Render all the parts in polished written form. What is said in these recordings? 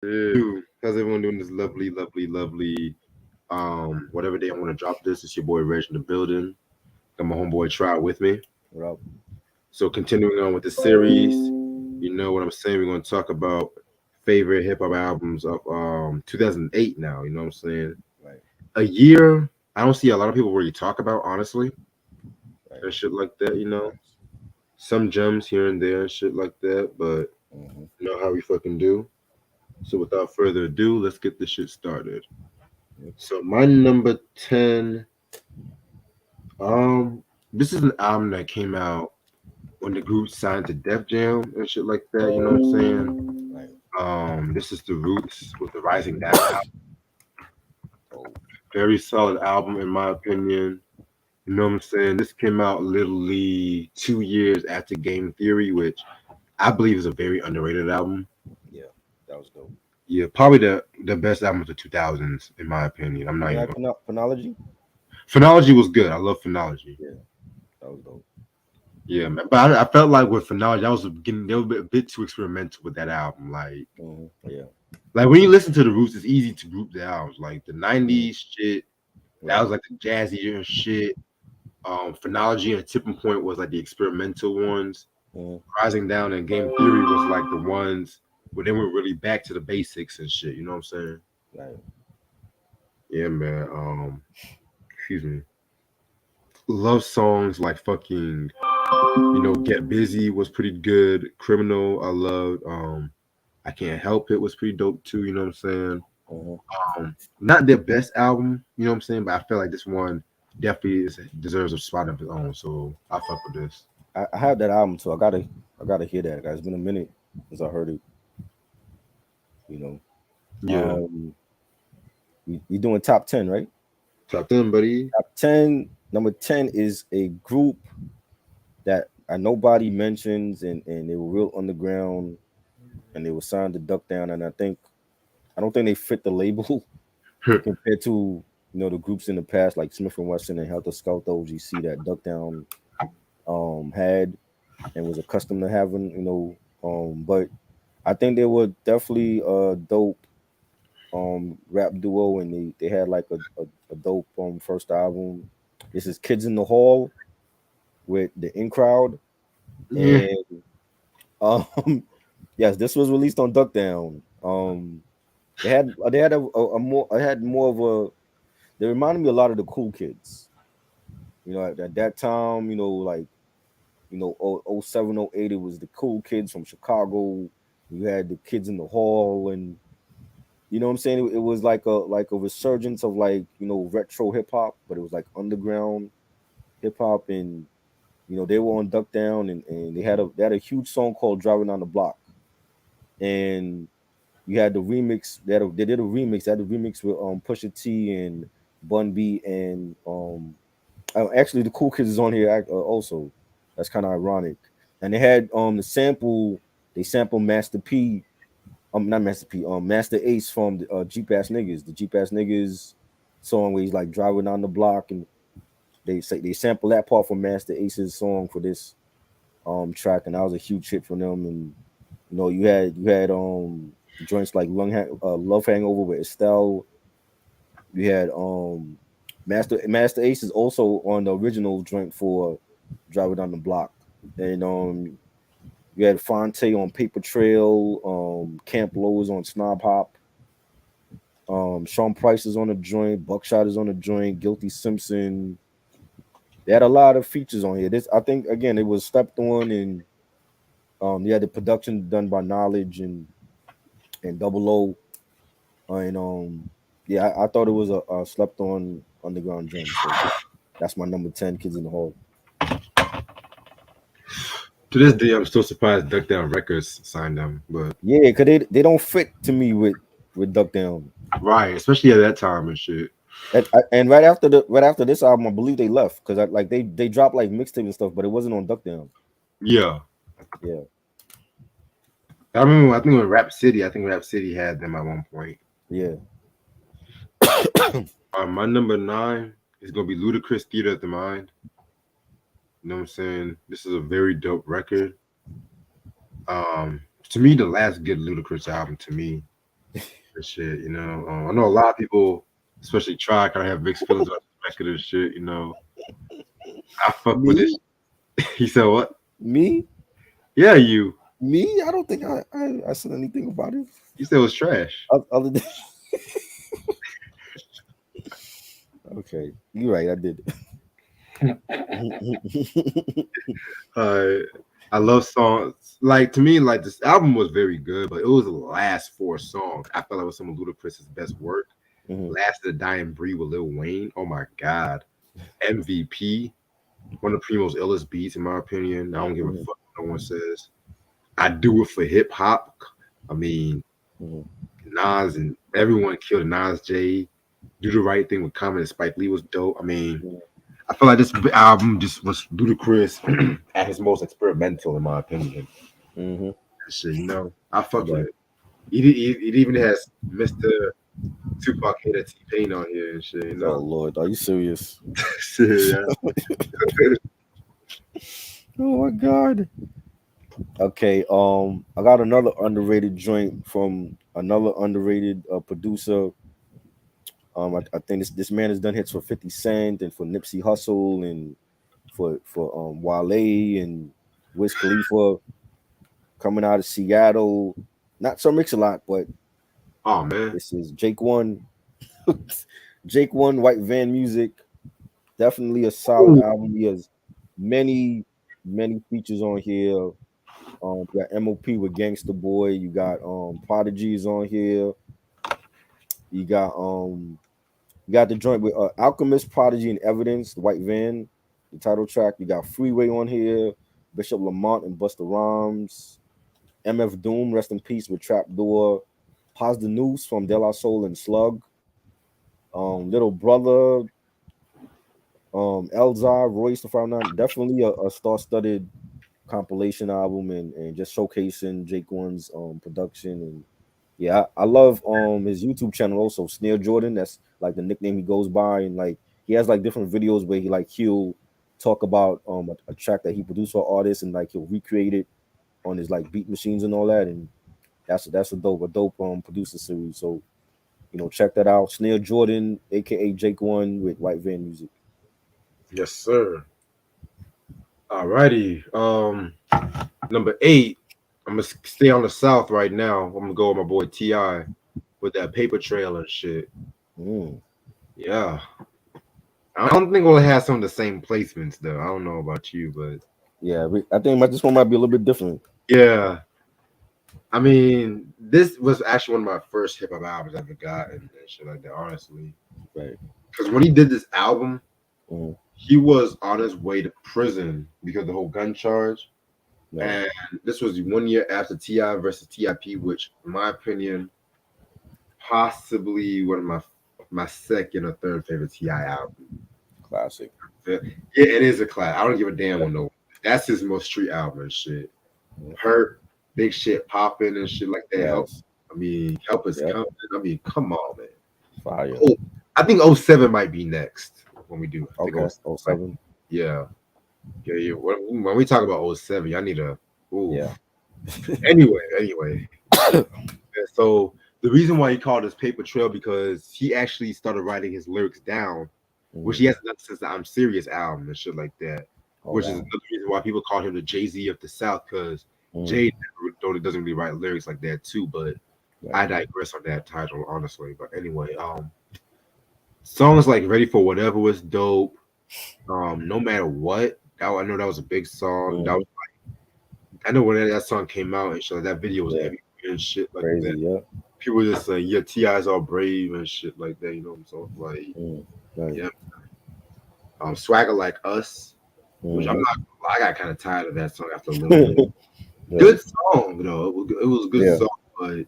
Dude, how's everyone doing this lovely, whatever day I want to drop this? It's your boy Reg in the building. Got my homeboy Try with me. What up? So continuing on with the series, you know what I'm saying? We're gonna talk about favorite hip hop albums of 2008 now, you know what I'm saying? Right, A year I don't see a lot of people really talk about, honestly, right. and shit like that, you know. Facts. Some gems here and there and shit like that, but Mm-hmm. you know how we fucking do. So without further ado, let's get this shit started. Yep. So my number 10, um, this is an album that came out when the group signed to Def Jam and shit like that. You know what I'm saying? Right. This is the Roots with the Rising Down album. Oh, Very solid album in my opinion. You know what I'm saying? This came out literally 2 years after Game Theory, which I believe is a very underrated album. yeah. That was dope. Yeah, probably the best album of the 2000s in my opinion. I'm not You even like going. phonology? Phonology was good. I love Phonology. Yeah, that was dope. Yeah, man. But I felt like with Finale, I was getting they were a bit too experimental with that album. Mm-hmm. Yeah. Like when you listen to the Roots, it's easy to group the albums. Like the Mm-hmm. '90s shit, that Right. was like the jazzy shit. Phonology and Tipping Point was like the experimental ones. Mm-hmm. Rising Down and Game Theory was like the ones where they were really back to the basics and shit. You know what I'm saying? Right. Yeah, man. Excuse me. Love songs like fucking, Get Busy was pretty good. Criminal, I loved. I Can't Help It was pretty dope too, you know what I'm saying? Mm-hmm. Not their best album, you know what I'm saying? But I feel like this one definitely deserves a spot of its own. So I fuck with this. I have that album too. I gotta hear that, guys. It's been a minute since I heard it. You know. Yeah. Um, we doing top 10, right? Top 10, buddy. Top 10. Number 10 is a group that nobody mentions, and they were real underground, and they were signed to Duck Down, and I don't think they fit the label compared to the groups in the past like Smith and Wesson and Helter Skelter OGC that Duck Down had and was accustomed to having. But I think they were definitely a dope rap duo, and they had like a dope first album. This is Kids in the Hall with the In Crowd, Yeah. and um yes, this was released on Duck Down. They had a more I had more of a they reminded me a lot of the Cool Kids. At that time, like, 07, 08, it was the Cool Kids from Chicago. You had the Kids in the Hall, and you know what I'm saying? It was like a resurgence of, like, retro hip hop, but it was like underground hip hop, and they were on Duck Down, and they had a huge song called Driving on the Block. And you had the remix. They did a remix. They had a remix with Pusha T and Bun B, and actually the Cool Kids is on here also. That's kind of ironic. And they had the sample. They sampled Master P. Not Master P. Master Ace from the Jeep Ass Niggas. The Jeep Ass Niggas song where he's like driving on the block, and they sample that part from Master Ace's song for this track, and that was a huge hit for them. And you had joints like Love Hangover with Estelle. You had Master Ace is also on the original joint for Drive It Down the Block. And you had Fonte on Paper Trail, Camp Low is on Snob Hop, Sean Price is on the joint, Buckshot is on the joint, Guilty Simpson. They had a lot of features on here. This, I think, again, it was stepped on, and you had the production done by Knowledge and Double O. And yeah, I thought it was a slept on underground gem. So that's my number 10, Kids in the Hall. To this day, I'm still surprised Duck Down Records signed them. But Yeah, because they don't fit to me with Duck Down. right, especially at that time and shit. And right after this album, I believe they left because they dropped like mixtape and stuff, but it wasn't on Duck Down. Yeah. Yeah. I remember, I think when Rap City, I think Rap City had them at one point. Yeah. My number 9 is going to be Ludacris Theater of the Mind. You know what I'm saying? This is a very dope record. To me, the last good Ludacris album to me. and shit. I know a lot of people, especially try, kind of have mixed feelings about this record and shit. I fuck with this. Me, He said what? me, Yeah, you. me. I don't think I said anything about it. You said it was trash. Other than okay, you're right. I did. Uh, I love songs. Like to me, like this album was very good, but it was the last four songs. I felt like it was some of Ludacris's best work. Mhm, Last of the Dying Breed with Lil Wayne. Oh my god. MVP. One of Primo's illest beats, in my opinion. I don't give a mhm, fuck what no one says. I do it for hip hop. I mean, mhm, Nas and everyone killed Nas J. Do the right thing with Common and Spike Lee was dope. I mean, mhm, I feel like this album just was Ludacris at his most experimental, in my opinion. mhm. Shit, I fuck with Right. it. It even has Mr. Tupac Hater T Pain on here and shit. Oh Lord, are you serious? Shit, yeah. Oh my God. Okay. I got another underrated joint from another underrated producer. I think this man has done hits for 50 Cent and for Nipsey Hussle and for Wale and Wiz Khalifa coming out of Seattle. Not so mix a lot, but Oh man. this is Jake One. Jake One, White Van Music. Definitely a solid Ooh. album. He has many features on here. You got MOP with Gangsta Boy. You got Prodigies on here. You got the joint with Alchemist, Prodigy, and Evidence, the White Van, the title track. You got Freeway on here. Bishop Lamont and Busta Rhymes. MF Doom, rest in peace with Trapdoor. Paz the Noose from De La Soul and Slug. Little Brother, Elzar, Royce, if I'm not, definitely a star-studded compilation album and just showcasing Jake One's production. And yeah, I love his YouTube channel also, Snare Jordan. That's like the nickname he goes by, and like he has like different videos where he'll talk about a track that he produced for artists and like he'll recreate it on his like beat machines and all that. And that's a dope producer series. So check that out. Snare Jordan, aka Jake One with White Van Music. Yes, sir. Alrighty. Number 8. I'm gonna stay on the South right now. I'm gonna go with my boy Ti with that paper trail and shit. Mm. Yeah. I don't think we'll have some of the same placements though. I don't know about you, but Yeah, I think this one might be a little bit different. yeah. I mean, this was actually one of my first hip hop albums I've ever gotten and shit like that, honestly. Right. Because when he did this album, Mm. he was on his way to prison because of the whole gun charge. Right. And this was 1 year after Ti versus Tip, which, in my opinion, possibly one of my second or third favorite Ti album. Classic. Yeah, it is a class. I don't give a damn on no. That's his most street album and shit. Mm. Hurt, big shit popping and shit like that. Yes. Help us Yep. coming. I mean, come on, man. Fire. Oh, I think '07 might be next when we do. I think Okay. '07 Oh might. seven. Yeah, yeah, yeah. When we talk about '07, I need a. Ooh. Yeah. Anyway. Yeah, so the reason why he called this paper trail because he actually started writing his lyrics down, which Mhm. he hasn't done since the I'm Serious album and shit like that. Oh Which is wow. another reason why people call him the Jay-Z of the South, because Mm. Jay doesn't really write lyrics like that too. But Right. I digress on that title, honestly. But anyway, songs like Ready for Whatever was dope. No matter what. I know that was a big song. Mhm. I know when that song came out and shit, that video was Yeah. everywhere and shit like Crazy. that. Yeah. People just saying, yeah, T.I.'s all brave and shit like that, you know what I'm saying? Like, Mm. Right. yeah. Swagger Like Us, which I'm Mhm. not, I got kind of tired of that song after a little bit. Right. Good song, though. It was a good Yeah. song, but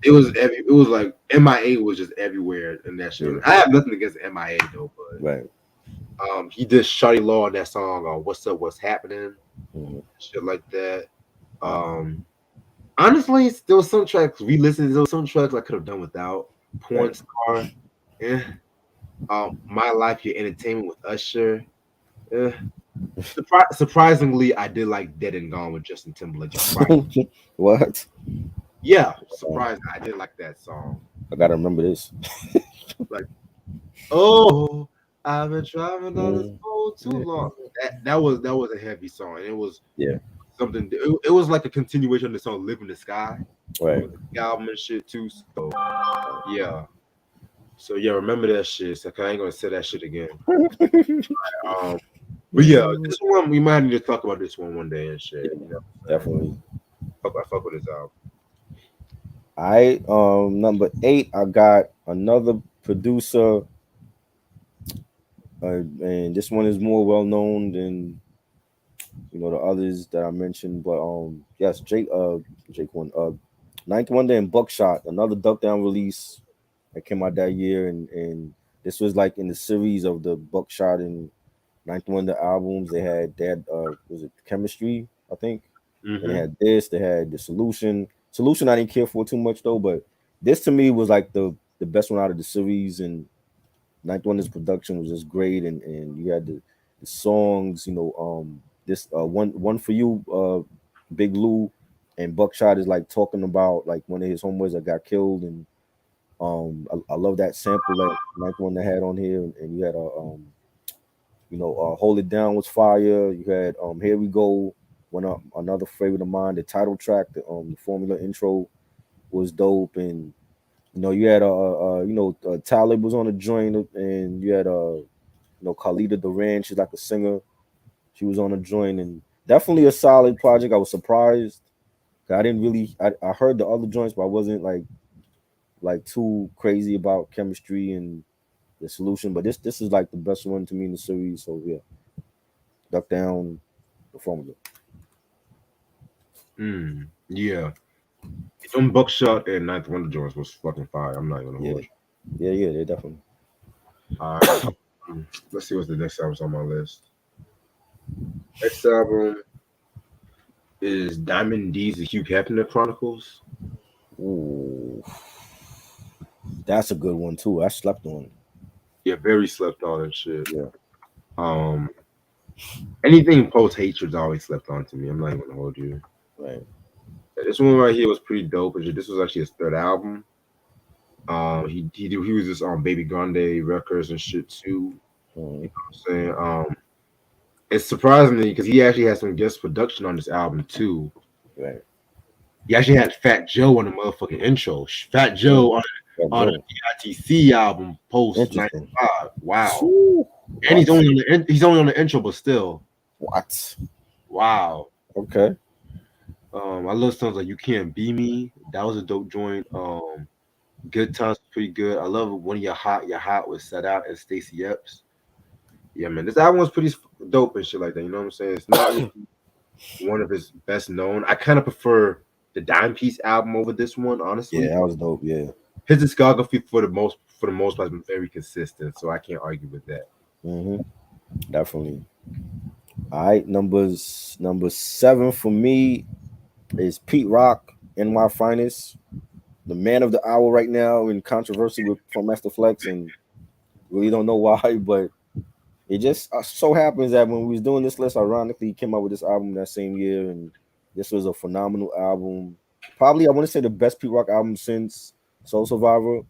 it was like MIA was just everywhere in that shit. Yeah. I have nothing against MIA though, Right. but he did Shawty Law on that song on What's Up, What's Happening, Mhm. shit like that. Um, Honestly, there was some tracks we listened to. There was some tracks I could have done without. Porn Right. Star, eh. My Life, Your Entertainment with Usher. Eh. Surprisingly, I did like Dead and Gone with Justin Timberlake. Despite What? Yeah, Um, surprised I did like that song. I gotta remember this. Like, oh, I've been traveling on this Mm, road too yeah, long. That was a heavy song. And it was yeah, something. It was like a continuation of the song "Live in the Sky" right. from the album and shit too. So yeah, so yeah, remember that shit. So 'cause I ain't gonna say that shit again. Um, but yeah, Mm, this one we might need to talk about this one day and shit. yeah, You know what I'm saying? definitely. I fuck with this album. I number 8, I got another producer, and this one is more well known than the others that I mentioned. But yes, Jake one, Ninth Wonder and Buckshot, another Duck Down release that came out that year, and this was like in the series of the Buckshot and Ninth Wonder albums. They had was it Chemistry, I think. And they Hmm. had this, they had the Solution I didn't care for too much though, but this to me was like the best one out of the series. And Ninth Wonder's production was just great, and you had the songs, this one for you, Big Lou, and Buckshot is like talking about like one of his homeboys that got killed. And I love that sample that Ninth Wonder had on here. And you had Hold It Down was fire. You had Here We Go, another favorite of mine. The title track, the Formula intro was dope. And you had Talib was on the joint, and you had Khalida Duran. She's like a singer. She was on the joint, and definitely a solid project. I was surprised. 'Cause I didn't really. I heard the other joints, but I wasn't like too crazy about Chemistry and the Solution. But this is like the best one to me in the series. So yeah, Duck Down, the Formula. Yeah, them Buckshot and Ninth Wonder joints was fucking fire. I'm not gonna Yeah, hold you. yeah, they definitely. All right, let's see what's the next album's on my list. Next album is Diamond D's The Hugh Hefner Chronicles. Ooh, that's a good one too. I slept on. Yeah, very slept on and shit. Yeah, Um, anything post hatred's always slept on to me. I'm not even gonna hold you. right. This one right here was pretty dope. And shit. This was actually his third album. He was just on Baby Grande records and shit too. Mhm. I'm saying it's surprisingly because he actually had some guest production on this album too. Right. He actually had Fat Joe on the motherfucking intro. Fat Mm. Joe Fat on the Joe. DITC album post Interesting. '95. Wow. Phew. And What? he's only on the intro, but still, What? wow. Okay. I love songs like "You Can't Be Me." That was a dope joint. "Good Times" was pretty good. I love "When You're Hot" with Set Out and Stacey Epps. Yeah, man, this album was pretty dope and shit like that. You know what I'm saying? It's not really one of his best known. I kind of prefer the Dime Piece album over this one, Yeah, honestly. that was dope. Yeah. His discography for the most part has been very consistent, so I can't argue with that. Hmm. Definitely. All right. Number 7 for me is Pete Rock, NY Finest, the man of the hour right now in controversy with from Master Flex, and really don't know why, but it just so happens that when we was doing this list, ironically, he came out with this album that same year, and this was a phenomenal album. Probably, I want to say the best Pete Rock album since Soul Survivor.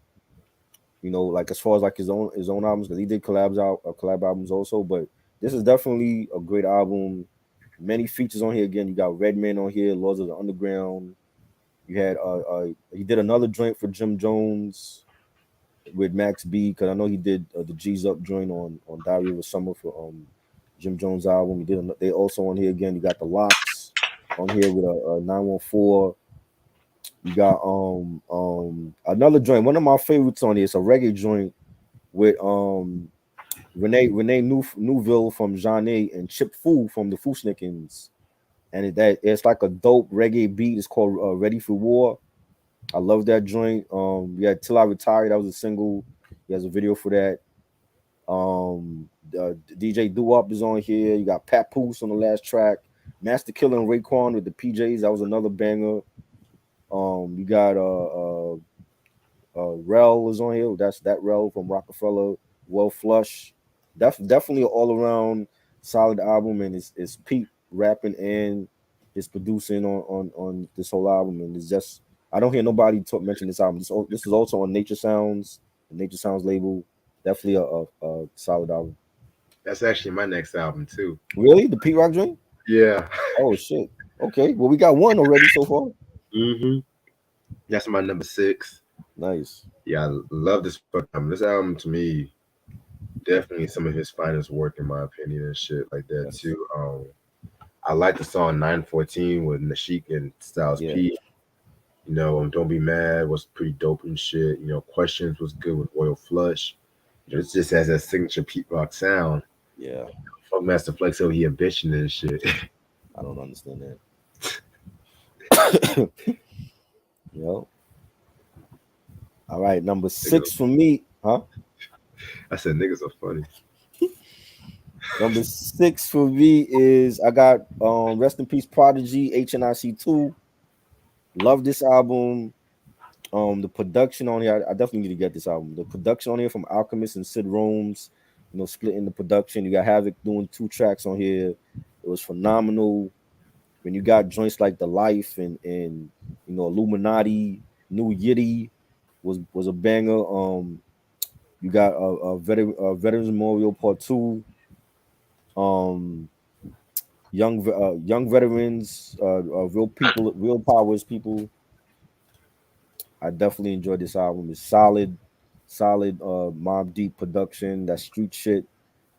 Like as far as like his own albums, because he did collab albums also. But this is definitely a great album. Many features on here. Again, you got Redman on here, Laws of the Underground. You had he did another joint for Jim Jones with Max B, because I know he did the G's Up joint on Diary of a Summer for Jim Jones album. He did they also on here again. You got the Locks on here with a 914. You got another joint. One of my favorites on here. It's a reggae joint with Renee Newville from Jean A and Chip Fu from the Fooshnickens. And it's like a dope reggae beat. It's called Ready for War. I love that joint. We had Till I Retire. That was a single. He has a video for that. DJ Doo Up is on here. You got Papoose on the last track. Master Killer and Raekwon with the PJs. That was another banger. You got Rel is on here. That's that Rel from Rockefeller. Well Flush. Definitely an all around solid album, and it's Pete rapping and his producing on this whole album, and it's just I don't hear nobody mention this album. This is also on Nature Sounds, the Nature Sounds label. Definitely a solid album. That's actually my next album too. Really, the Pete Rock joint? Yeah. Oh shit. Okay, well we got one already so far. hmm That's my number six. Nice. Yeah, I love this fucking album. This album to me, definitely some of his finest work in my opinion and shit like that Yes. too. I like the song 914 with Nashik and Styles Yeah. P. Don't Be Mad was pretty dope and shit. Questions was good with Royal Flush. It just has that signature Pete Rock sound. Yeah. Fuck Master Flex over here bitching and shit. I don't understand that. Yo. All right, number Niggas, 6 for me, huh? I said niggas are funny. Number 6 for me is I got Rest in Peace Prodigy HNIC 2. Love this album. The production on here, I definitely need to get this album. The production on here from Alchemist and Sid Rome's, splitting the production. You got Havoc doing 2 tracks on here. It was phenomenal. When you got joints like The Life and Illuminati, New Yiddy was a banger. You got Veterans Memorial Part 2. Um, young veterans, real people, real powers people. I definitely enjoyed this album. It's solid Mob Deep production. That street shit.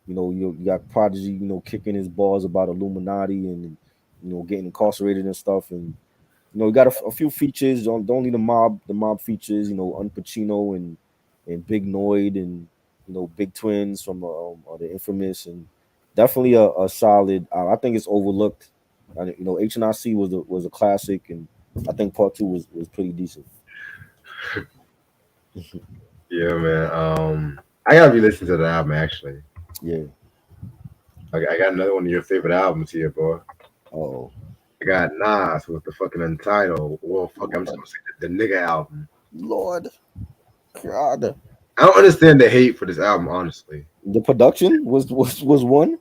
You got Prodigy, kicking his balls about Illuminati and getting incarcerated and stuff. And you got a few features. Don't need the mob features. Unpacino and Big Noid and Big Twins from the Infamous, and definitely a solid. I think it's overlooked. HNIC was a classic, and I think Part 2 was pretty decent. Yeah, man. I gotta be listening to the album actually. Yeah. I got another one of your favorite albums here, boy. Oh I got Nas with the fucking Untitled. Well, fuck, I'm just Lord, gonna say the nigga album. Lord God. I don't understand the hate for this album, honestly. The production was one.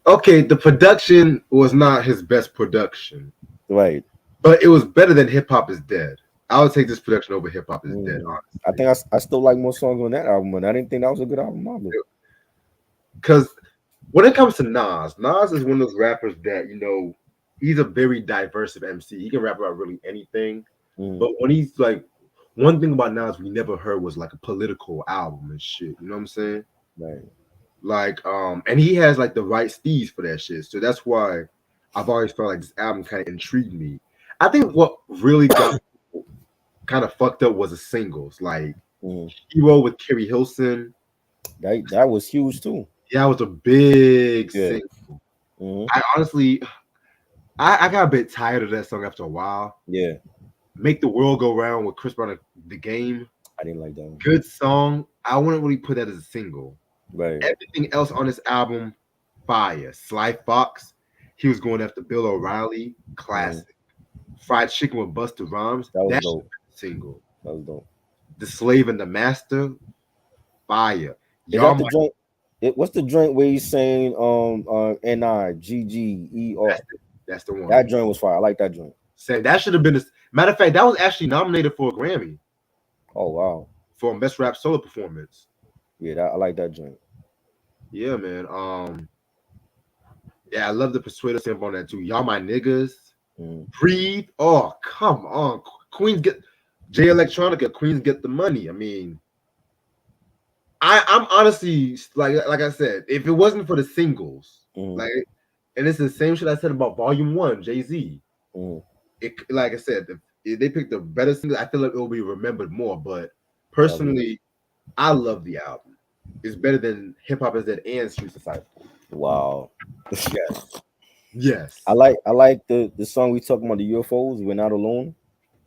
Okay, the production was not his best production, Right. but it was better than Hip Hop Is Dead. I would take this production over Hip Hop Is Dead, I honestly. think I still like more songs on that album, and I didn't think that was a good album either. Because when it comes to Nas, Nas is one of those rappers that, he's a very diverse MC. He can rap about really anything. Mm, But when he's like, one thing about Nas we never heard was like a political album and shit. You know what I'm saying? right. Like, and he has like the right steez for that shit. So that's why I've always felt like this album kind of intrigued me. I think what really got kind of fucked up was the singles, like Mm. Hero with Kerry Hilson. That was huge too. Yeah, it was a big Yeah. single. Hmm. I honestly, I got a bit tired of that song after a while. Yeah. Make the World Go Round with Chris Brown, the game. I didn't like that one. Good song. I wouldn't really put that as a single. Right. Everything else on this album, fire. Sly Fox, he was going after Bill O'Reilly, Mm. classic. Fried Chicken with Busta Rhymes, That was that dope. single. That was dope. The Slave and the Master, fire. Is Y'all that the might joint? What's the joint where he's saying NIGGER? that's the one. That joint was fire. I like that joint. Say that should have been matter of fact, that was actually nominated for a Grammy Oh wow. for best rap solo performance. Yeah, I like that joint. Yeah, man. Yeah, I love the Persuader sample on that too. Y'all my niggas. Mm. Breathe. Oh, come on. Queens get J Electronica, Queens get the money. I mean, I'm honestly like I said, if it wasn't for the singles, Mm. like, and it's the same shit I said about Volume One, Jay-Z. Mm. It, like I said, if they picked a better single, I feel like it will be remembered more. But Probably. personally, I love the album. It's better than Hip Hop Is Dead and Streets Disciple. Wow. Yes, yes. I like the song we talking about, the UFOs. We're not alone.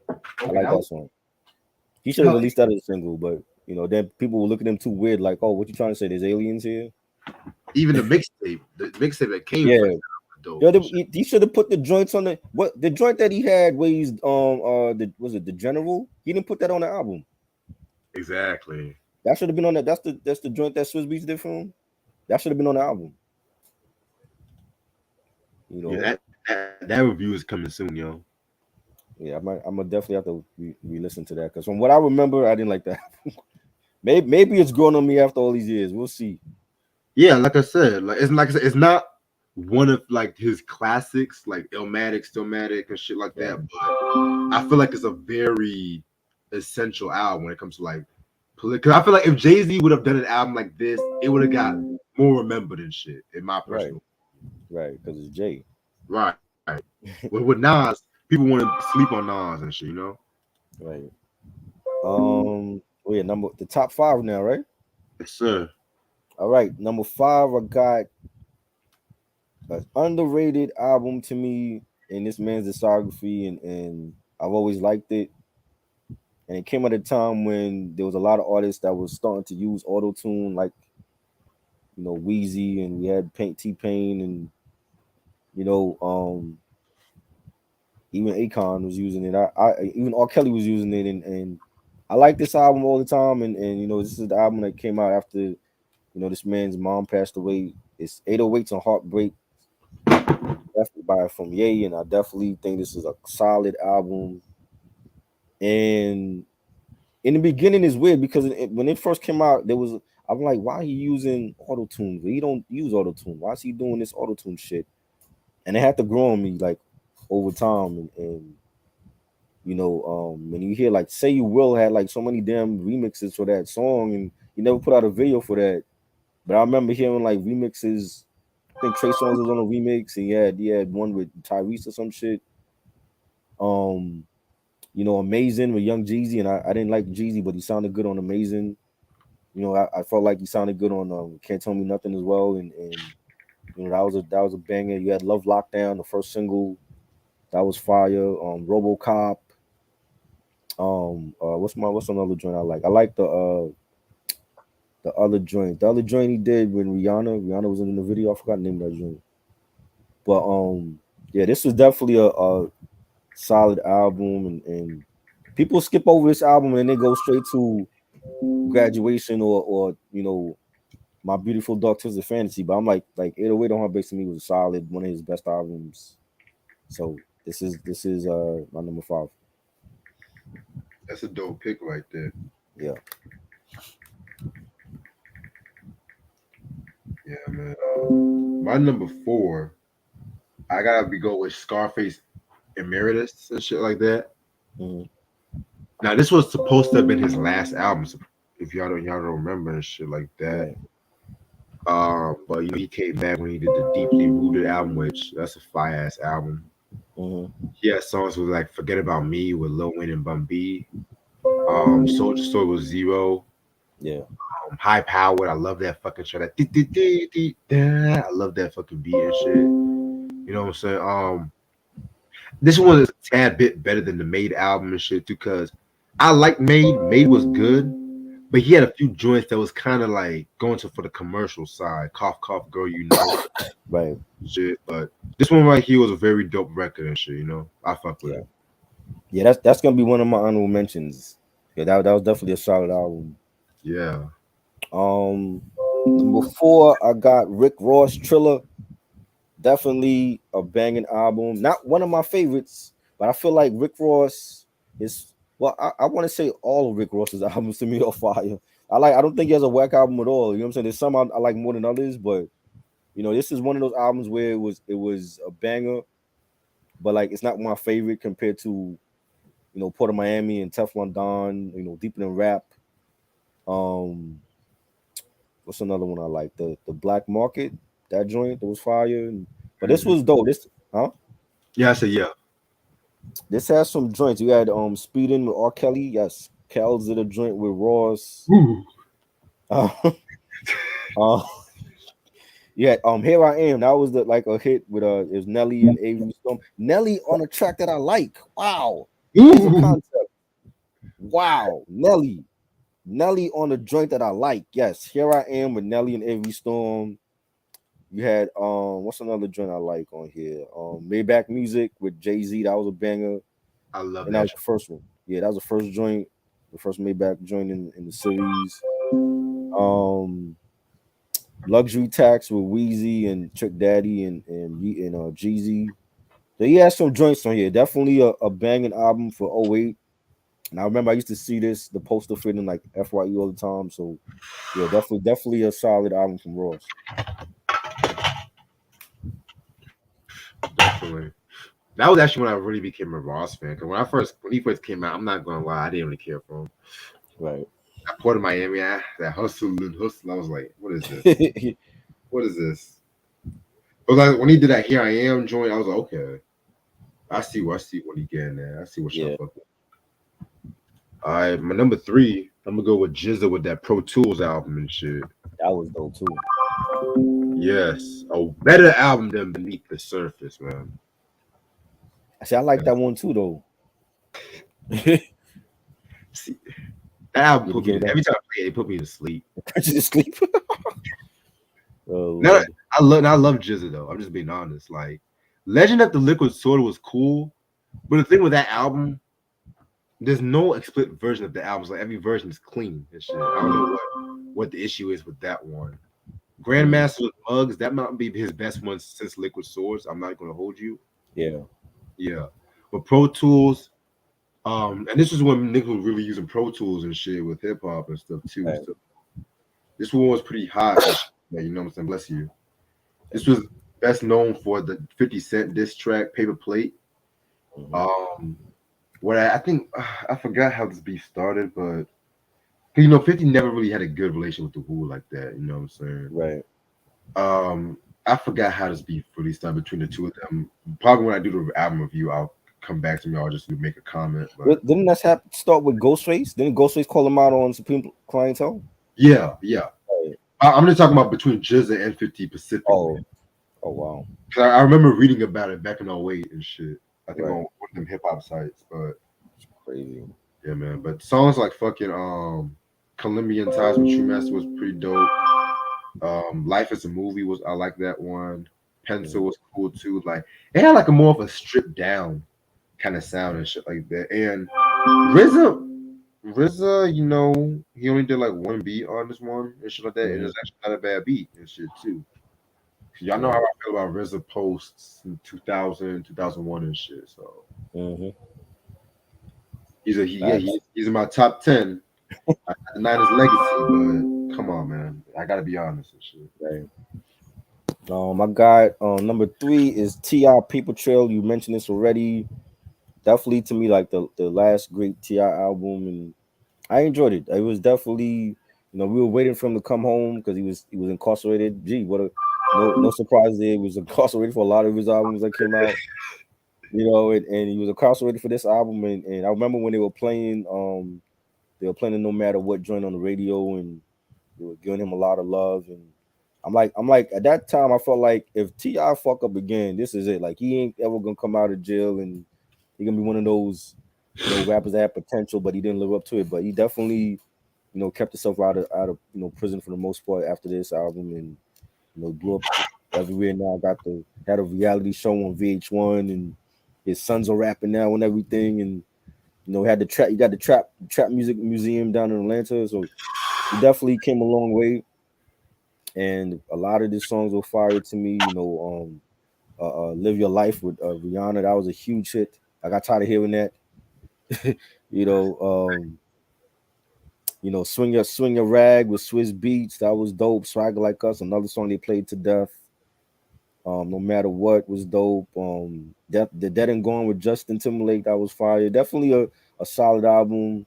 I Okay, like that that was, song. He should have released that as a single, but then people will look at him too weird, like, oh, what you trying to say? There's aliens here? even the mixtape that came Yeah. first, dope. Yo, he should have put the joints on the joint that he had where he's was it the general? He didn't put that on the album. Exactly. That should have been on that. That's the joint that Swiss Beats did for him. That should have been on the album. You Yeah, know. that review is coming soon, yo. Yeah, I'm gonna definitely have to re-listen to that because from what I remember, I didn't like that. Maybe it's grown on me after all these years. We'll see. Yeah, like I said, it's not one of like his classics, like Illmatic, Stillmatic, and shit like Right, that. But I feel like it's a very essential album when it comes to like, because I feel like if Jay Z would have done an album like this, it would have got more remembered and shit. In my right, personal, right. Because it's Jay. right. With Nas, people want to sleep on Nas and shit. You know? Right. Oh yeah, number the top five now, right? Yes, sir. All right, number five. I got an underrated album to me in this man's discography, and I've always liked it. And it came at a time when there was a lot of artists that was starting to use auto tune, like Wheezy, and we had Paint T Pain, and you know, even Akon was using it. Even R. Kelly was using it, and I like this album all the time. And this is the album that came out after this man's mom passed away. It's 808s and Heartbreak, definitely by from Ye, and I definitely think this is a solid album. And in the beginning, it's weird because when it first came out, I'm like, why he using auto tune? He don't use auto tune. Why is he doing this auto tune shit? And it had to grow on me like over time, and when you hear like Say You Will had like so many damn remixes for that song, and he never put out a video for that. But I remember hearing like remixes. I think Trey Songz was on a remix, and he had one with Tyrese or some shit. Um, Amazing with Young Jeezy, and I didn't like Jeezy, but he sounded good on Amazing. I felt like he sounded good on Can't Tell Me Nothing as well, and that was a banger. You had Love Lockdown, the first single, that was fire. RoboCop. What's another joint I like? I like the other joint. The other joint he did when Rihanna was in the video. I forgot the name of that joint. But yeah, this was definitely a solid album, and people skip over this album and they go straight to Graduation or My Beautiful Dark Twisted Fantasy. But I'm like 808 on Heartbreak to me was a solid, one of his best albums. So this is my number five. That's a dope pick right there. Yeah. Yeah, man. My number four, I gotta be go with Scarface Emeritus and shit like that. Hmm. Now this was supposed to have been his last album, so if y'all don't remember and shit like that. Right. But he came back when he did the Deeply Rooted album, which that's a fire ass album. Hmm. He had songs with like Forget About Me with Lil Wayne and Bun B. Soldier Story with Zero. Yeah. High Powered. I love that fucking shit. That I love that fucking beat and shit. You know what I'm saying? This one is a tad bit better than the Made album and shit too, because I like Made. Made was good, but he had a few joints that was kind of like going to for the commercial side. Cough cough girl, Right. shit. But this one right here was a very dope record and shit. I fuck with Yeah. it. Yeah. That's gonna be one of my honorable mentions. Yeah, that was definitely a solid album. Yeah, Um, Number four, I got Rick Ross Triller. Definitely a banging album. Not one of my favorites, but I feel like Rick Ross is well, I want to say all of Rick Ross's albums to me are fire. I don't think he has a whack album at all. You know what I'm saying? There's some I like more than others, but this is one of those albums where it was a banger, but like it's not my favorite compared to Port of Miami and Teflon Don, Deeper Than Rap. Um, what's another one I like? The Black Market, that joint that was fire. But this hmm was dope. Huh? yeah. I said yeah. This has some joints. You had Speeding with R. Kelly. Yes. Kel's did a joint with Ross. Ooh, Uh, uh yeah, Here I Am. That was like a hit with it was Nelly and Avery Storm. Nelly on a track that I like. Wow. Here's a ooh. concept. Wow. Nelly on a joint that I like. Yes. Here I Am with Nelly and Avery Storm. You had what's another joint I like on here? Maybach Music with Jay-Z. That was a banger. I love And that that. was the first one. Yeah, that was the first joint, the first Maybach joint in the series. Um, Luxury Tax with Wheezy and Trick Daddy and Jeezy. So he has some joints on here. Definitely a banging album for '08. And I remember I used to see the poster fit in like FYE all the time. So yeah, definitely a solid album from Ross. Definitely. That was actually when I really became a Ross fan. Because when he first came out, I'm not gonna lie, I didn't really care for him. Right. That Port of Miami, that hustle and hustle, I was like, what is this? What is this? But like when he did that Here I Am joint, I was like, okay, I see what he getting there. I see what y'all Yeah, fucking. All right, my number three, I'm gonna go with Jizza with that Pro Tools album and shit. that was dope too. Yes, a better album than Beneath the Surface, man. See, I like Yeah. that one too though. Did See, that album you put me give to, that every time I play it, it put me to sleep. Purchase to sleep? Oh Now, Lord. I love Jizza though. I'm just being honest. Like, Legend of the Liquid Sword was cool, but the thing with that album, there's no explicit version of the album. Like every version is clean and shit. I don't know what the issue is with that one. Mm, Grandmaster with Mugs, that might be his best one since Liquid Swords. I'm not gonna hold you. yeah. Yeah. But Pro Tools, and this is when niggas was really using Pro Tools and shit with hip hop and stuff too. Right. So this one was pretty hot. And shit, you know what I'm saying? Bless you. This was best known for the 50 Cent diss track, Paper Plate. Mhm. Um, what I think I forgot how this beef started, but you know, 50 never really had a good relation with the Wu like that. You know what I'm saying? Right. I forgot how this beef really started between the two of them. Probably when I do the album review, I'll come back to me. I'll just make a comment. But Didn't that start with Ghostface? Didn't Ghostface call him out on Supreme Clientele? yeah, yeah. Right. I'm just talking about between Jizza and 50 specifically. Oh, oh wow. 'Cause I remember reading about it back in '08 and shit. I think on Right. one of them hip hop sites. But Crazy. yeah, man. But songs like fucking Colombian Ties with True Master was pretty dope. Life is a Movie was I like that one. Pencil Mhm. was cool too. Like it had like a more of a stripped down kind of sound and shit like that. And RZA, you know, he only did like one beat on this one and shit like that. And Mhm. it's actually not a bad beat and shit too. Y'all know how Right. I feel about RZA posts in 2000, 2001 and shit. So Mhm. yeah, Facts. he's in my top 10. I deny his legacy, but come on, man. I gotta be honest and shit. Right. I got number three is Ti Paper Trail. You mentioned this already. Definitely to me like the last great Ti album, and I enjoyed it. It was definitely, we were waiting for him to come home because he was incarcerated. Gee, what a no surprise there. He was incarcerated for a lot of his albums that came out. And he was incarcerated for this album. And I remember when they were playing No Matter What joint on the radio, and they were giving him a lot of love. And I'm like at that time I felt like if Ti fuck up again, this is it. Like he ain't ever gonna come out of jail, and he gonna be one of those rappers that had potential, but he didn't live up to it. But he definitely kept himself out of prison for the most part after this album, and blew up everywhere now. Had a reality show on VH1, and his sons are rapping now and everything, and had the trap. You got the trap music museum down in Atlanta, so he definitely came a long way. And a lot of the songs were fire to me. Live Your Life with Rihanna, that was a huge hit. I got tired of hearing that. you know, um, Swing Your Rag with Swiss Beats, that was dope. Swagger Like Us, another song they played to death. No Matter What was dope. The Dead and Gone with Justin Timberlake, that was fire. Definitely a solid album.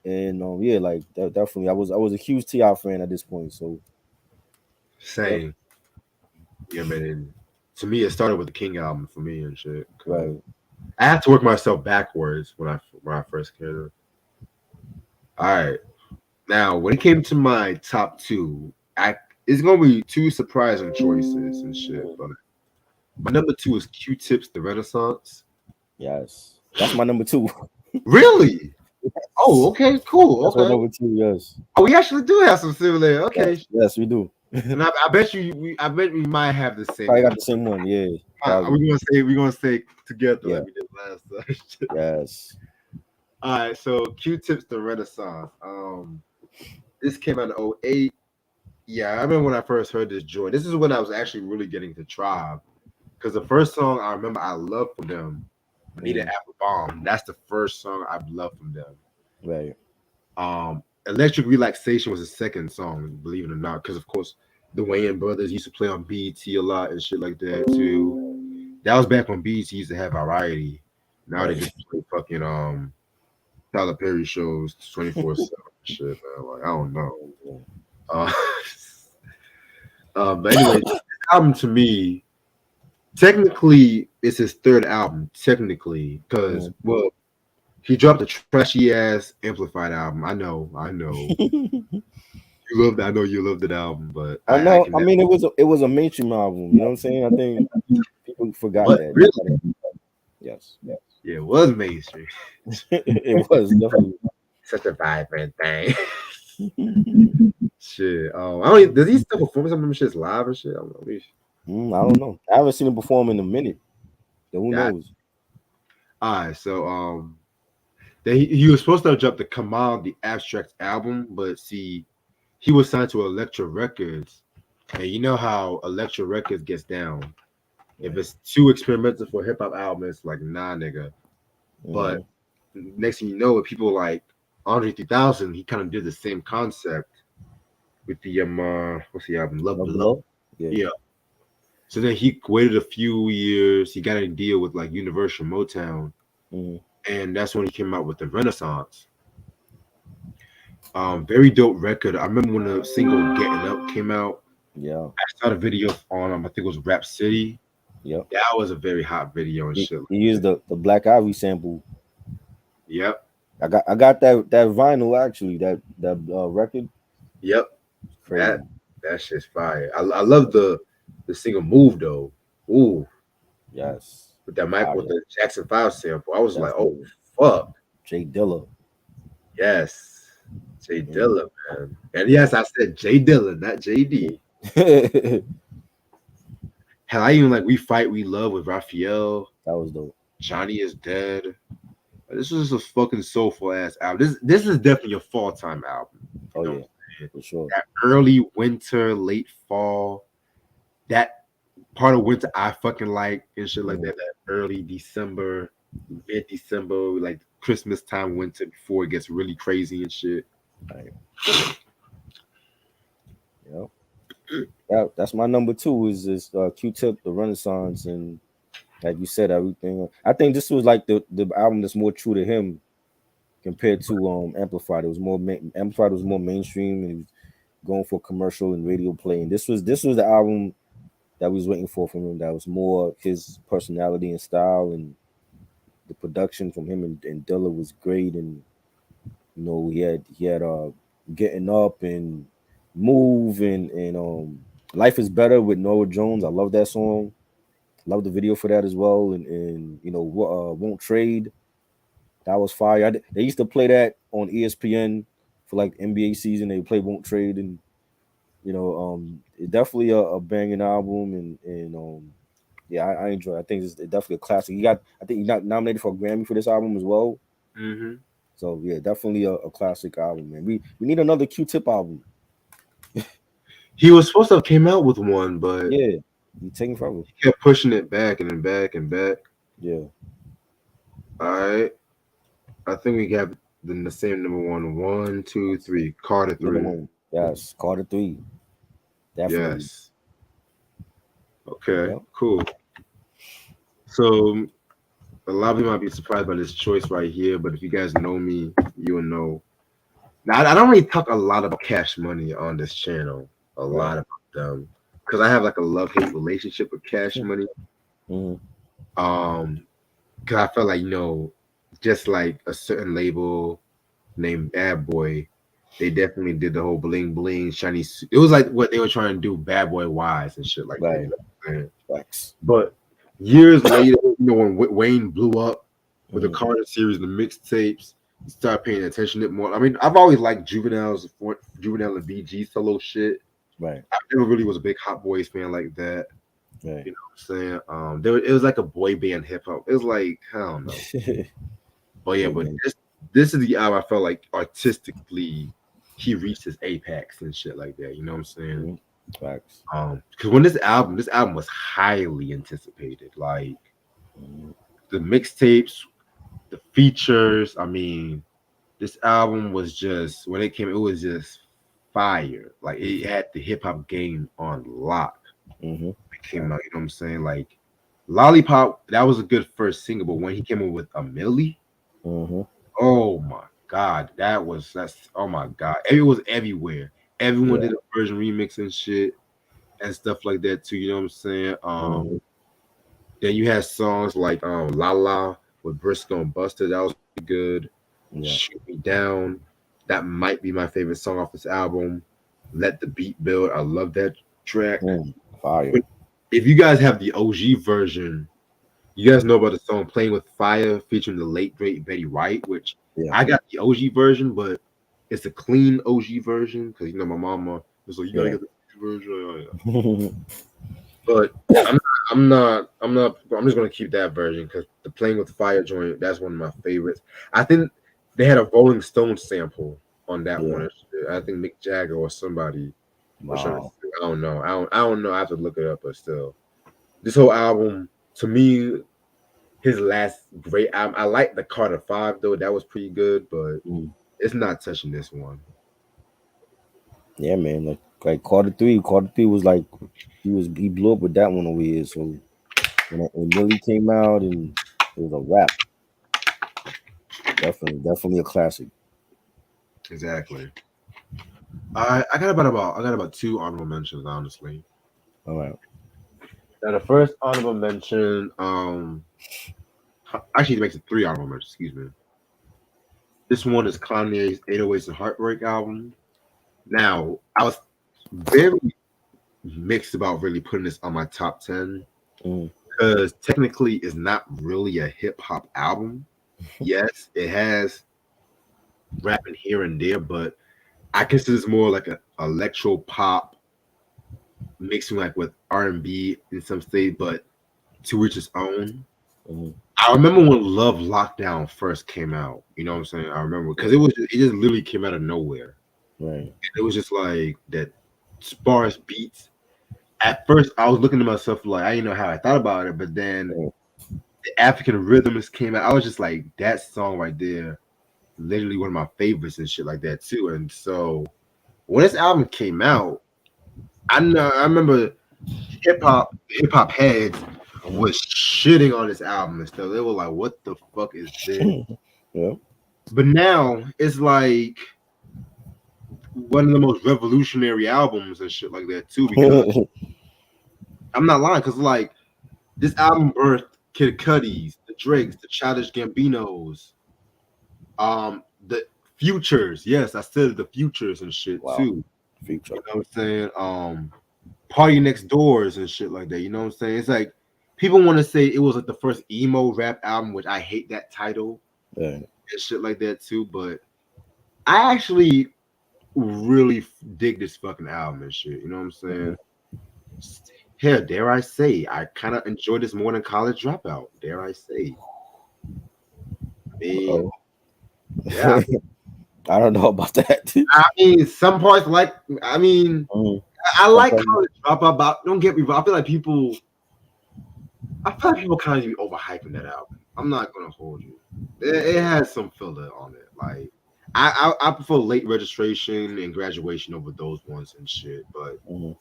And yeah, like definitely, I was a huge Ti fan at this point. So yep, Same. Yeah, man. And to me, it started with the King album for me and shit. Cause right. I had to work myself backwards when I first came. All right. Now, when it came to my top two, it's gonna be two surprising choices and shit. Mhm. But my number two is Q-Tips, The Renaissance. Yes, that's my number two. Really? Oh, okay, cool. That's my Okay. number two. Yes, Oh, we actually do have some similar. Okay, yes, we do. and I bet I bet we might have the same. Probably Yeah. got the same one. Yeah, Are we probably. gonna say together Yeah. like we did last time? Yes. All right, so Q-Tips, The Renaissance. This came out in '08. Yeah, I remember when I first heard this joint. This is when I was actually really getting to Tribe. Because the first song I remember I loved from them, Bonita Mm, Apple Bomb. That's the first song I've loved from them. right. Electric Relaxation was the second song, believe it or not, because of course the Wayans brothers used to play on BET a lot and shit like that too. That was back when BET used to have variety. Now they Right. just play fucking Tyler Perry shows 24/7 shit, man. Like I don't know. Uh, but anyway, this album to me, technically, it's his third album. Technically, because Mm. well, he dropped a trashy ass Amplified album. I know. You loved. I know you loved that album, but I I know. can I never. mean, it was a mainstream album. You know what I'm saying? I think people forgot But that. really, Yes, yeah, it was mainstream. it was definitely. Such a vibrant thing. Shit. Oh, I don't. Does he still perform some of them shits live and shit? I don't know. I don't know. I haven't seen him perform in a minute. So who Yeah. knows? All right. So he was supposed to have dropped the Kamal the Abstract album, but see, he was signed to Elektra Records, and you know how Elektra Records gets down. If Right. it's too experimental for a hip hop album, it's like nah, nigga. But Mm-hmm. next thing you know, with people like Andre 3000, he kind of did the same concept with the what's the album Love Love Below. below. Yeah. Yeah. So then he waited a few years. He got a deal with like Universal Motown, Mm-hmm. and that's when he came out with the Renaissance. Very dope record. I remember when the single "Getting Up" came out. Yeah. I saw the video on I think it was Rap City. Yep. That was a very hot video and shit. He used the Black Ivy sample. Yep, I got that vinyl actually. That record. yep. That Crazy. that shit's fire. I love the single "Move" though. Ooh, Yes. with that Mike with Fire. the Jackson 5 sample. I was like, oh Definitely. fuck, Jay Dilla. yes, Jay Mm. Dilla, man. And yes, I said Jay Dilla, not JD. that Hell, I even like "We Fight, We Love" with Raphael. was dope. Johnny is dead. This was a fucking soulful ass album. This is definitely a fall time album. You Oh know what yeah, I'm saying? for sure. That early winter, late fall, that part of winter I fucking like and shit like Mm. that. That early December, mid December, like Christmas time, winter before it gets really crazy and shit. Right. Yeah. That's my number two. Is this Q-Tip, the Renaissance, and like you said, everything. I think this was like the album that's more true to him compared to Amplified. It was more Amplified was more mainstream and he was going for commercial and radio play. And this was the album that we was waiting for from him. That was more his personality and style, and the production from him and Dilla was great. And he had Getting Up and Move and Life is Better with Nora Jones. I love that song. Love the video for that as well. And Won't Trade. That was fire. They used to play that on ESPN for like NBA season. They play Won't Trade, and it's definitely a banging album. And yeah, I enjoy it. I think it's definitely a classic. I think he got nominated for a Grammy for this album as well. Hmm. So yeah, definitely a classic album, man. We need another Q-Tip album. He was supposed to have came out with one, but Yeah, you taking forever. he kept pushing it back and then back and back. Yeah, All right. I think we got the same number one. One, two, three. Carter number 3. one. Yes, Carter 3, definitely. Yes. Okay. Yeah. Cool. So a lot of people might be surprised by this choice right here, but if you guys know me, you will know. Now, I don't really talk a lot about Cash Money on this channel. A Right. lot about them because I have like a love hate relationship with Cash Money. Hmm. Um, because I felt like just like a certain label named Bad Boy, they definitely did the whole bling bling shiny. It was like what they were trying to do, Bad Boy wise and shit like that. Right. You know what I'm saying? Facts. But years later, when Wayne blew up with the Hmm. Carter series, the mixtapes, you start paying attention to it more. I mean, I've always liked Juvenile and BG solo shit. Right. I never really was a big Hot Boys fan like that. Right. You know what I'm saying? It was like a boy band hip hop. It was like I don't know, but yeah, Hey but man. this is the album I felt like artistically he reached his apex and shit like that. You know what I'm saying? Mhm. Facts. Because when this album was highly anticipated. Like Mhm. the mixtapes, the features. I mean, this album was just when it came, it was just fire. Like it had the hip hop game on lock. Mhm. It came out, you know what I'm saying? Like Lollipop, that was a good first single, but when he came in with a Millie, Mhm. oh my god, that's oh my god, it was everywhere. Everyone Yeah. did a version remix and shit and stuff like that too. You know what I'm saying? Mhm. Then you had songs like La La with Briscoe and Buster, that was pretty good. Yeah. Shoot Me Down, that might be my favorite song off this album. Let the Beat Build, I love that track. Mm. Fire. But if you guys have the OG version, you guys know about the song "Playing with Fire" featuring the late great Betty White, which Yeah. I got the OG version, but it's a clean OG version because my mama was like, "You gotta Yeah. get the OG version." Oh, yeah. But I'm just gonna keep that version because the "Playing with Fire" joint, that's one of my favorites. I think they had a Rolling Stone sample on that Yeah. one. I think Mick Jagger or somebody was trying to. Wow. I don't know. I don't know. I have to look it up, but still, this whole album to me, his last great album. I like the Carter Five though. That was pretty good, but Mm. it's not touching this one. Yeah, man. Like Carter three was like he blew up with that one over here. So when Millie came out and it was a rap. Definitely a classic. Exactly. I got about two honorable mentions, honestly. All right. Now the first honorable mention, actually it makes it three honorable mentions. Excuse me. This one is Kanye's "808s and Heartbreak" album. Now I was very mixed about really putting this on my top 10 Mm. because technically it's not really a hip hop album. Yes, it has rapping here and there, but I consider this more like a electro pop mixing like with R&B in some state, but to each its own. Mm. I remember when Love Lockdown first came out. You know what I'm saying? I remember because it just literally came out of nowhere. Right. It was just like that sparse beats. At first, I was looking to myself like I didn't know how I thought about it, but then Mm. the African rhythms came out. I was just like, that song right there, literally one of my favorites and shit like that too. And so when this album came out, I remember hip hop heads Mm. was shitting on this album and stuff. They were like, "What the fuck is this?" Yeah. But now it's like one of the most revolutionary albums and shit like that too. Because I'm not lying, because like this album birthed Kid Cudi's, the Drakes, the Childish Gambinos, the Futures. Yes, I said the Futures and shit Wow. too. Future. You know what I'm saying? Party Next Doors and shit like that. You know what I'm saying? It's like people want to say it was like the first emo rap album, which I hate that title Yeah. and shit like that too. But I actually really dig this fucking album and shit. You know what I'm Mm-hmm. saying? Hell, dare I say, I kind of enjoy this more than College Dropout. Dare I say? I mean, Oh. yeah. I don't know about that. I mean, some parts like. I mean, Mm. I like Sometimes. College Dropout, but don't get me wrong. I feel like people. I feel like people kind of be overhyping that album. I'm not gonna hold you. It has some filler on it. Like I prefer Late Registration and Graduation over those ones and shit. Mm.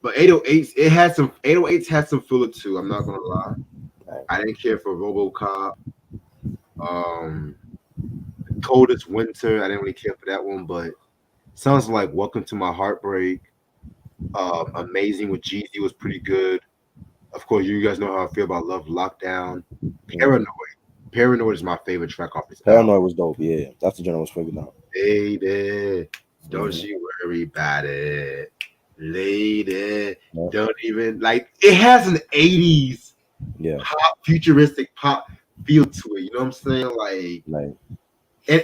But 808s, it had some 808s had some filler too. I'm not gonna lie. Right. I didn't care for RoboCop. Um, Coldest Winter. I didn't really care for that one, but sounds like Welcome to My Heartbreak. Amazing with Jeezy was pretty good. Of course, you guys know how I feel about Love Lockdown. Mm. Paranoid. Paranoid is my favorite track off this album. Paranoid was dope. Yeah, that's the genre I was figuring out. Lady, don't Mm-hmm. you worry about it. Lady, Yeah. don't even like it has an 80s Yeah. pop, futuristic pop feel to it. You know what I'm saying? Like, Like.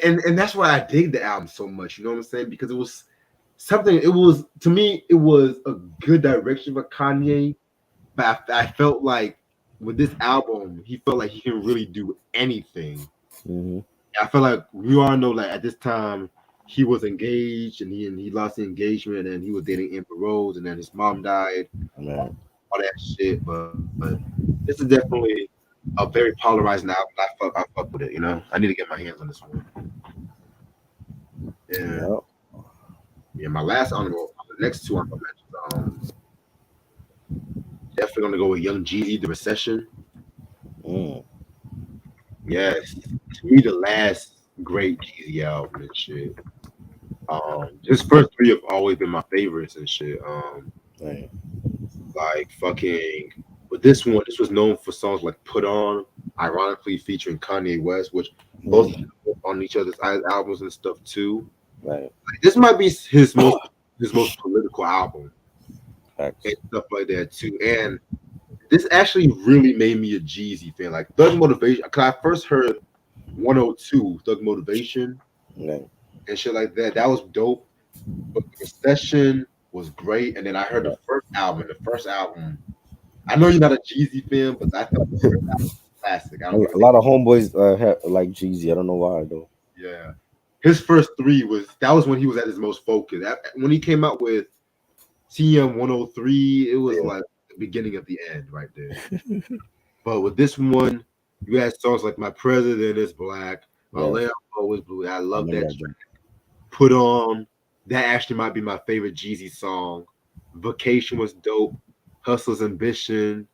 and that's why I dig the album so much. You know what I'm saying? Because it was something. It was to me, it was a good direction for Kanye. But I felt like with this album, he felt like he can really do anything. Mm-hmm. I feel like we all know that at this time he was engaged and he lost the engagement and he was dating Amber Rose and then his mom died, Man, all that shit. But this is definitely a very polarizing album. I fuck with it. You know, I need to get my hands on this one. And yeah. yeah, my last honorable, the next two honorable mentions. Definitely gonna go with Young Jeezy, The Recession. Mm, Yes, to me the last great Jeezy album and shit. His first three have always been my favorites and shit. man. Like fucking, but this one, this was known for songs like "Put On," ironically featuring Kanye West, which both Mm, on each other's albums and stuff too. right. Like, this might be his most political album and Facts. stuff like that too. And this actually really made me a Jeezy fan. Like Thug Motivation, cause I first heard 102 Thug Motivation Man. and shit like that. That was dope. But the Recession was great. And then I heard the Yeah. first album. The first album, I know you're not a Jeezy fan, but I felt the first album was classic. I don't give a A damn. lot of homeboys like Jeezy. I don't know why though. Yeah. His first three was when he was at his most focused. When he came out with TM 103, it was Yeah. like the beginning of the end right there. But with this one, you had songs like My President is Black, My Yeah. Lambo is Blue. I I love remember that that track. joint. Put On. That actually might be my favorite Jeezy song. Vacation was dope. Hustle's Ambition.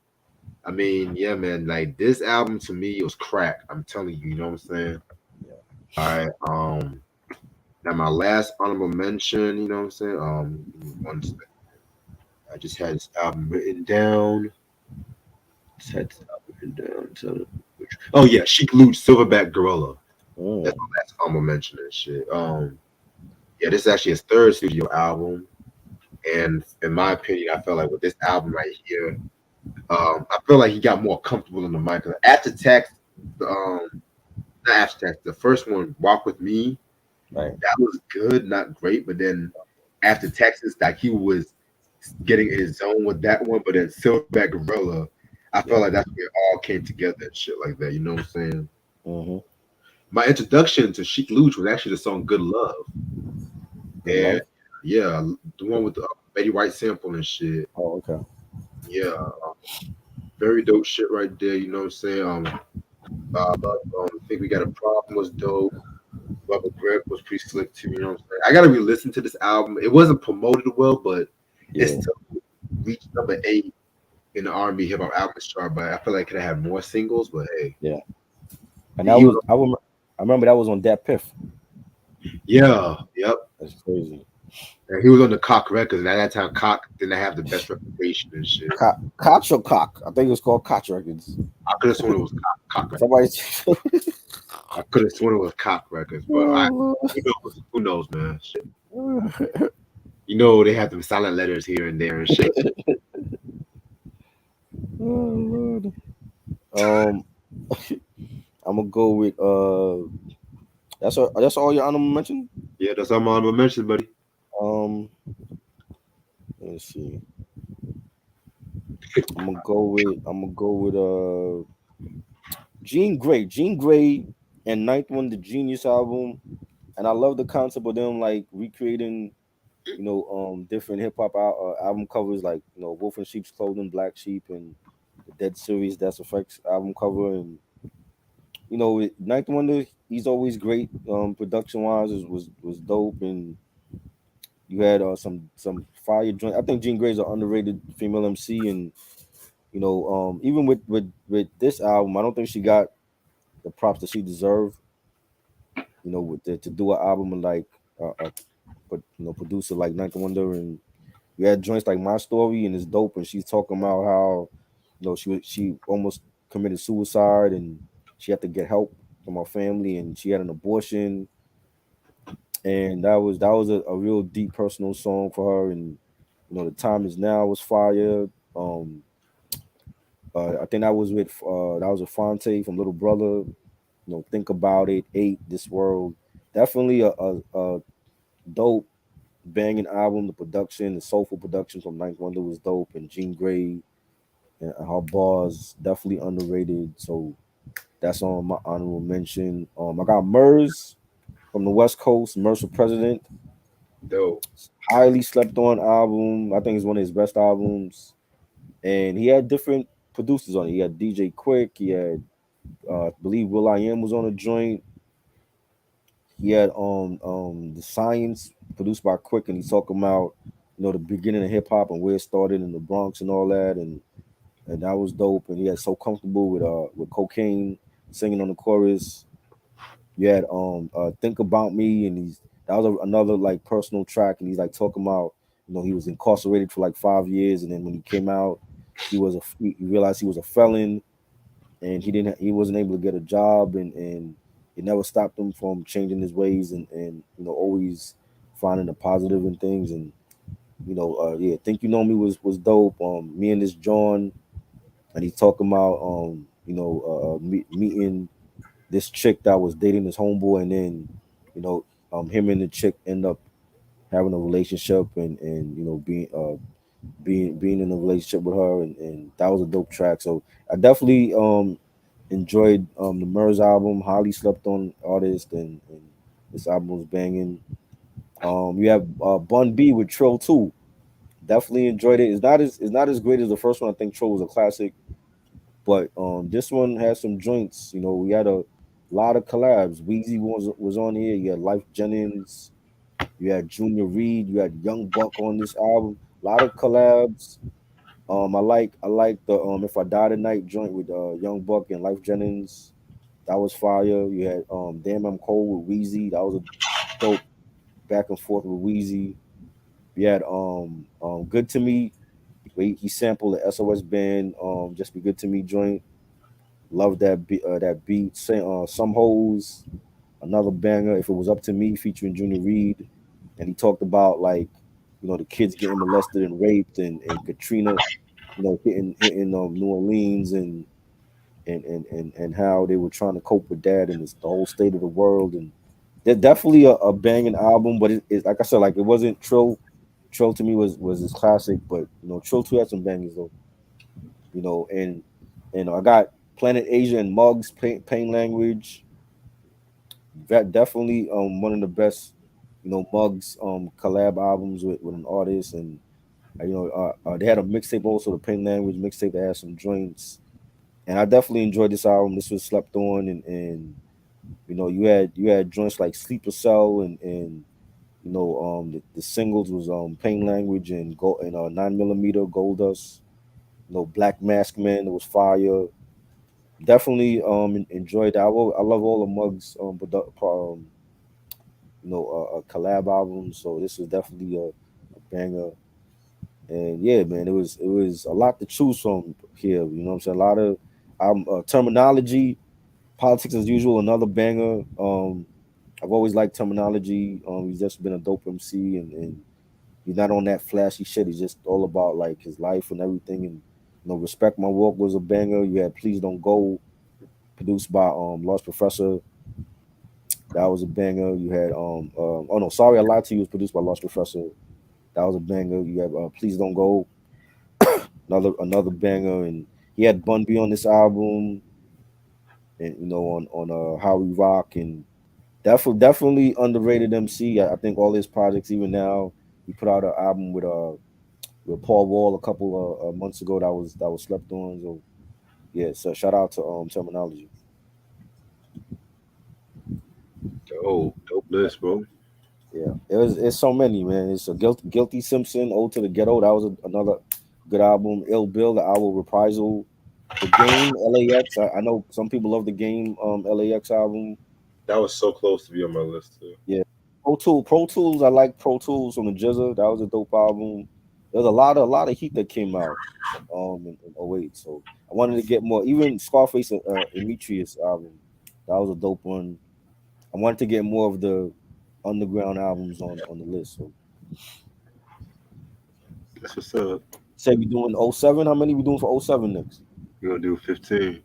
I mean, yeah, man, like this album to me was crack. I'm telling you, you know what I'm saying? Yeah. All right. Now my last honorable mention, you know what I'm saying? Give me one second. I just had this album written down. Just had this album written down. Oh yeah, Sheik Luch, Silverback Gorilla. That's Mm, my last honorable mention and shit. Yeah, this is actually his third studio album, and in my opinion, I felt like with this album right here, I feel like he got more comfortable in the mic. After Tax, um, not After Tax, the first one, Walk with Me, right. that was good, not great, but then after Texas, like he was getting in his zone with that one, but then Silverback Gorilla, I felt Yeah. like that's where it all came together and shit like that. You know what I'm saying? Mm-hmm. My introduction to Sheik Luch was actually the song "Good Love," Good and love. yeah, the one with the Betty White sample and shit. Oh, okay. Yeah, very dope shit right there. You know what I'm saying? Think we got a problem was dope. Rubber Grip was pretty slick too. You know what I'm saying? I gotta re-listen to this album. It wasn't promoted well, but it Yeah. still reached number 8 in the R&B hip hop albums chart. But I feel like it could have more singles. But hey, Yeah. And that he was was, I remember that was on Dat Piff. yeah, yep. That's crazy. And he was on the Cock Records, and at that time, Cock didn't have the best reputation and shit. Koch or Cock? I think it was called Koch Records. I could have sworn it was Cock Records. Somebody. I could have sworn it was Cock Records, but who knows? Who knows, man? Shit. You know they have them silent letters here and there and shit. Oh, Lord. Um, I'm gonna go with that's all your honorable mention. Yeah, that's all I'm on mention, buddy. Um, let's see. I'm gonna go with Jean Grey. Jean Grey and Ninth One, the Genius album, and I love the concept of them like recreating, different hip hop album covers like Wolf in Sheep's Clothing, Black Sheep, and the Dead Series, That's Effects album cover, and Ninth Wonder, he's always great. Production wise was dope, and you had some fire joint. I think Jean Grey's an underrated female MC, and even with this album, I don't think she got the props that she deserved. To do an album with like but producer like Ninth Wonder, and you had joints like My Story, and it's dope, and she's talking about how she almost committed suicide, and she had to get help from her family, and she had an abortion, and that was a real deep personal song for her, and The Time Is Now was fire. I think that was a Fonte from Little Brother. Think About It, Eight, This World. Definitely a dope banging album. The production, the soulful production from Ninth Wonder was dope, and Jean Grey and her bars definitely underrated. So that's on my honorable mention. I got Murs from the West Coast, Mercer President. Dope. Highly slept on album. I think it's one of his best albums. And he had different producers on it. He had DJ Quick. He had, I believe, Will I Am was on a joint. He had the Science produced by Quick, and he's talking about the beginning of hip hop and where it started in the Bronx and all that, and that was dope. And he had So Comfortable with Cocaine singing on the chorus. You had Think About Me, and that was another like personal track, and he's like talking about he was incarcerated for like 5 years, and then when he came out, he realized he was a felon, and he wasn't able to get a job, and it never stopped him from changing his ways, and always finding the positive in things. And yeah, Think You Know Me was dope. Me and this John, and he's talking about meeting this chick that was dating his homeboy, and then you know him and the chick end up having a relationship, and being in a relationship with her, and that was a dope track. So I definitely enjoyed the Murs album. Highly slept on artist, and this album was banging. You have Bun B with Trill 2. Definitely enjoyed it. It's not as great as the first one. I think Trill was a classic, but this one has some joints. We had a lot of collabs. Weezy was on here. You had Life Jennings. You had Junior Reed. You had Young Buck on this album. A lot of collabs. I like the If I Die Tonight joint with Young Buck and Life Jennings. That was fire. You had Damn I'm Cold with Weezy. That was a dope back and forth with Weezy. You had Good to Me. Where he sampled the SOS band. Just Be Good to Me joint. Love that beat. Some hoes. Another banger. If It Was Up to Me featuring Junior Reed, and he talked about like the kids getting molested and raped, and Katrina hitting New Orleans, and how they were trying to cope with that, and it's the whole state of the world. And they're definitely a banging album, but it like I said, like it wasn't Trill. Trill to me was his classic, but Trill 2 had some bangers though. And I got Planet Asia and Mugs Pain Language. That definitely one of the best Mugs collab albums with an artist. And they had a mixtape also, the Pain Language mixtape that had some joints, and I definitely enjoyed this album. This was slept on, and you had joints like Sleeper Cell, and the singles was Pain Language and 9mm Gold Dust. Black Mask Man, it was fire. Definitely enjoyed that. I love all the Mugs collab albums. So this was definitely a banger. And yeah, man, it was a lot to choose from here. You know what I'm saying? A lot of terminology, politics as usual, another banger. I've always liked terminology. He's just been a dope MC, and he's not on that flashy shit. He's just all about like his life and everything. And Respect My Walk was a banger. You had Please Don't Go, produced by Lost Professor. That was a banger. You had oh no, Sorry I Lied to You was produced by Lost Professor. That was a banger. You have Please Don't Go, another banger. And he had Bun B on this album, and on How We Rock, and definitely underrated MC. I think all his projects, even now, he put out an album with Paul Wall a couple of months ago that was slept on. So yeah, so shout out to Terminology. Dope list, bro. Yeah, it's so many, man. It's a Guilty Simpson, Ode to the Ghetto. That was another good album. Ill Bill, the album Reprisal. The Game, LAX. I know some people love the Game LAX album. That was so close to be on my list too. Yeah. Pro Tools. I like Pro Tools from the Jizza. That was a dope album. There's a lot of heat that came out in '08. So I wanted to get more. Even Scarface Demetrius album. That was a dope one. I wanted to get more of the underground albums on the list. So That's what's up. say we doing '07. How many we doing for '07 next? We're gonna do 15.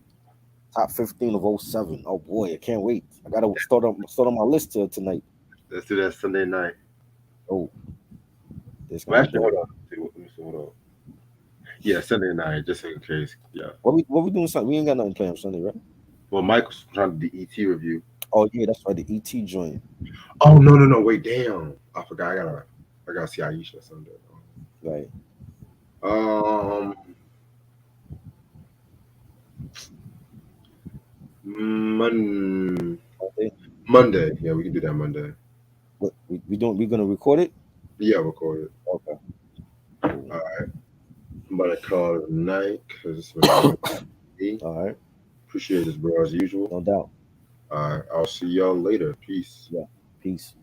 Top 15 of '07. Oh boy, I can't wait. I gotta start on my list tonight. Let's do that Sunday night. Oh, it's gonna Well, be actually, dope. hold on. Let me see, hold on. Yeah, Sunday night, just in case. Yeah. What we doing Sunday? We ain't got nothing planned on Sunday, right? Well, Mike's trying to do ET review. Oh yeah, that's right. The ET joint, Oh no, wait, damn, I forgot. I gotta see Aisha Sunday. right? Um, Mon- Okay. Monday. Yeah, we can do that Monday. What we don't we gonna record it? Yeah, record it. Okay. Cool. I'm about to call it a night because it's been a long day. All right. Appreciate this, bro, as usual. No doubt. I'll see y'all later. Peace. Yeah. Peace.